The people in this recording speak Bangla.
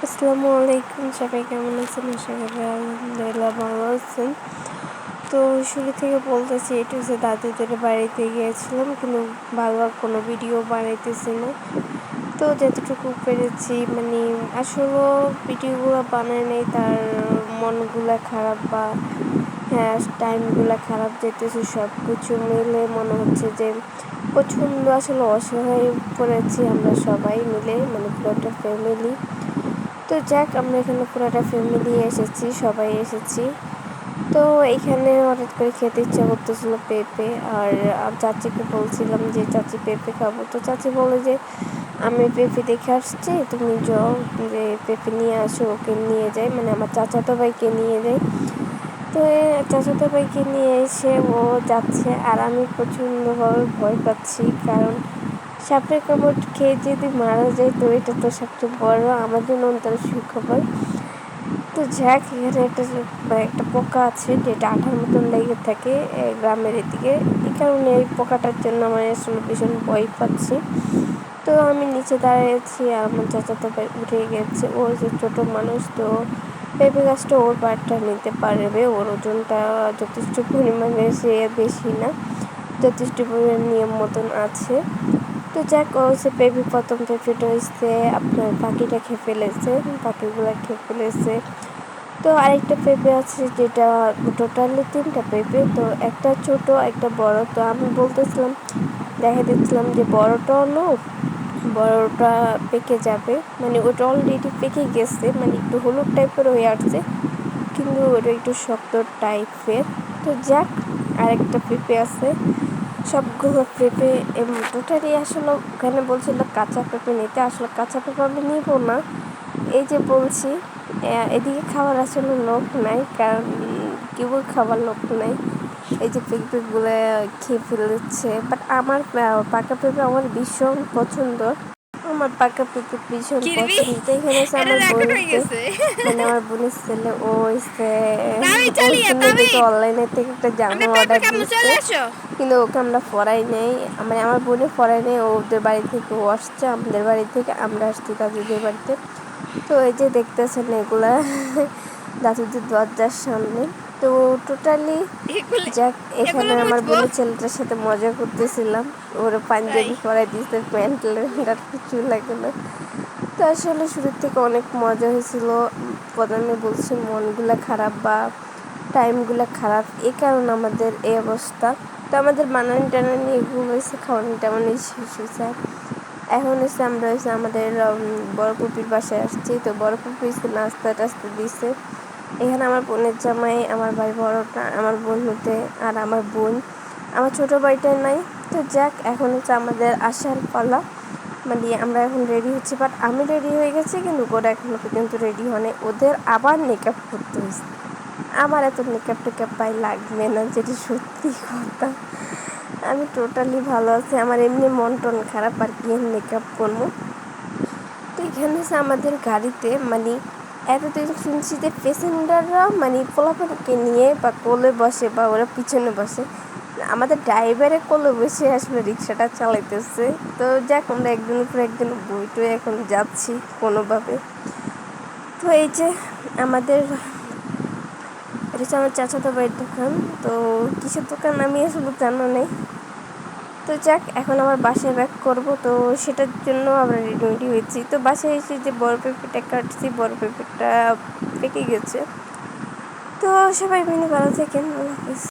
আসসালামু আলাইকুম, সবাই কেমন আছেন? আশা করি আলহামদুলিল্লাহ ভালো আছেন। তো শুরু থেকে বলতেছি, এটা হচ্ছে দাদিদের বাড়িতে গিয়েছিলাম, কিন্তু ভালো কোনো ভিডিও বানাইতেছি না। তো যতটুকু পেরেছি আসলে ভিডিওগুলো বানায় নেই, তার মনগুলা খারাপ বা টাইমগুলো খারাপ যেতেছে, সব কিছু মিলে মনে হচ্ছে যে প্রচণ্ড আসলে অসহায় পড়েছি আমরা সবাই মিলে, পুরোটা ফ্যামিলি। তো যাক, আমরা এখানে পুরোটা ফ্যামিলি এসেছি, সবাই এসেছি। তো এখানে হঠাৎ করে খেতে ইচ্ছা করতেছিল পেঁপে, আর চাচিকে বলছিলাম যে চাচি পেঁপে খাবো। তো চাচি বলে যে আমি পেঁপে দেখে আসছি, তুমি যাও, যে পেঁপে নিয়ে আসো, ওকে নিয়ে যাই, আমার চাচাতো ভাইকে নিয়ে যাই। তো চাচাতো ভাইকে নিয়ে এসে ও যাচ্ছে, আর আমি প্রচণ্ডভাবে ভয় পাচ্ছি, কারণ সাপের কামড় খেয়ে যদি মারা যায় তো এটা তো সবচেয়ে বড় আমার জন্য অন্তর সুখবর। তো যাক, এখানে একটা পোকা আছে যেটা আঠার মতন লেগে থাকে গ্রামের এদিকে, এই কারণে এই পোকাটার জন্য আমার আসলে ভীষণ ভয় পাচ্ছি। তো আমি নিচে দাঁড়িয়েছি, আর আমার চাচাতো ভাই উঠে গেছে, ও যে ছোটো মানুষ, তো পেঁপে গাছটা ওর পাটটা নিতে পারবে, ওর ওজনটা যথেষ্ট পরিমাণে, সে বেশি না, যথেষ্ট পরিমাণ নিয়ম মতন আছে। তো যাক, ও হচ্ছে প্রথম পেঁপেটা হচ্ছে আপনার পাখিটা খেয়ে ফেলেছে, পাখিগুলো খেয়ে ফেলেছে। তো আরেকটা পেঁপে আছে, যেটা টোটালি 3টা পেঁপে, তো একটা ছোট একটা বড়। তো আমি বলতেছিলাম, দেখা দিচ্ছিলাম যে বড়টা পেকে যাবে, ওটা অলরেডি পেকে গেছে, একটু হলুদ টাইপের হয়ে আসছে, কিন্তু ওটা একটু শক্ত টাইপের। তো যাক, আরেকটা পেঁপে আছে, সবগুলো পেঁপে টোটালি আসলে ওখানে বলছিল কাঁচা পেঁপে নিতে, আসলে কাঁচা পেঁপে আমি নিব না, এই যে বলছি এদিকে খাবার আসলে লোক নাই, কারণ কেউ খাবার লোক নাই, এই যে পেঁপেগুলো খেয়ে ফেলেছে। বাট আমার পাকা পেঁপে আমার ভীষণ পছন্দ, আমার পাকা পেঁপে ভীষণ পছন্দ। তো এখানে হচ্ছে আমার আমার বোনের ছেলে, ও হচ্ছে ওর জন্য দেখে অনলাইনে থেকে একটা জামা অর্ডার দিয়েছে, কিন্তু ওকে আমরা পরাই নেই, আমার বোনে পরাই নেই, ওদের বাড়ি থেকে ও আসছে, আমাদের বাড়ি থেকে আমরা আসছি দাদুদের বাড়িতে। তো এই যে দেখতেছেন এগুলা দাদুদের দরজার সামনে। তো টোটালি যাক, এখানে আমার বোনের ছেলেটার সাথে মজা করতেছিলাম, ওর পাঞ্জাবি পরাই দিয়েছে, প্যান্ট আর কিছু লাগে না। তো আসলে শুরুর থেকে অনেক মজা হয়েছিল। প্রথমে বলছি মনগুলা খারাপ বা টাইমগুলো খারাপ, এই কারণে আমাদের এই অবস্থা। তো আমাদের বানানি টানানি এগুলো হয়েছে, খাওয়ানি টামানি শেষ হয়েছে। এখন হচ্ছে আমরা আমাদের বড় পুপির বাসায় আসছি। তো বড় পুপি নাস্তা টাস্তা দিছে। এখানে আমার বোনের জামাই, আমার ভাই বড়টা, আমার বোন হতে, আর আমার বোন, আমার ছোটো ভাইটাই নাই। তো যাক, এখন হচ্ছে আমাদের আসার পালা, আমরা এখন রেডি হচ্ছি। বাট আমি রেডি হয়ে গেছি, কিন্তু ওরা এখনো পর্যন্ত রেডি হয়নি, ওদের আবার মেকআপ করতে হয়েছে। আমার এত মেকআপ পাই লাগবে না, যেটা সত্যি কথা। আমি টোটালি ভালো আছি, আমার এমনি মন টন খারাপ, আর কি মেকআপ করবো। তো এখানে হচ্ছে আমাদের গাড়িতে এতদিন শুনছি যে প্যাসেঞ্জাররা পোলাপানকে নিয়ে বা কোলে বসে বা ওরা পিছনে বসে, আমাদের ড্রাইভারের কোলে বসে আসলে রিক্সাটা চালাইতেছে। তো যাক, আমরা একদিনের পর একদিন বইটে এখন যাচ্ছি কোনোভাবে। তো এই যে আমাদের, এটা হচ্ছে আমার চাচাতো ভাইয়ের দোকান। তো কিসের দোকান আমি আসলে জানা নেই। তো যাক, এখন আমার বাসায় ব্যাক করবো, তো সেটার জন্য আমরা রেডি হয়েছি। তো বাসায় এসে যে বড় পেঁপেটা কাটছি, বড় পেঁপেটা পেকে গেছে। তো সবাই ভালো থাকেন, আল্লাহ হাফিজ।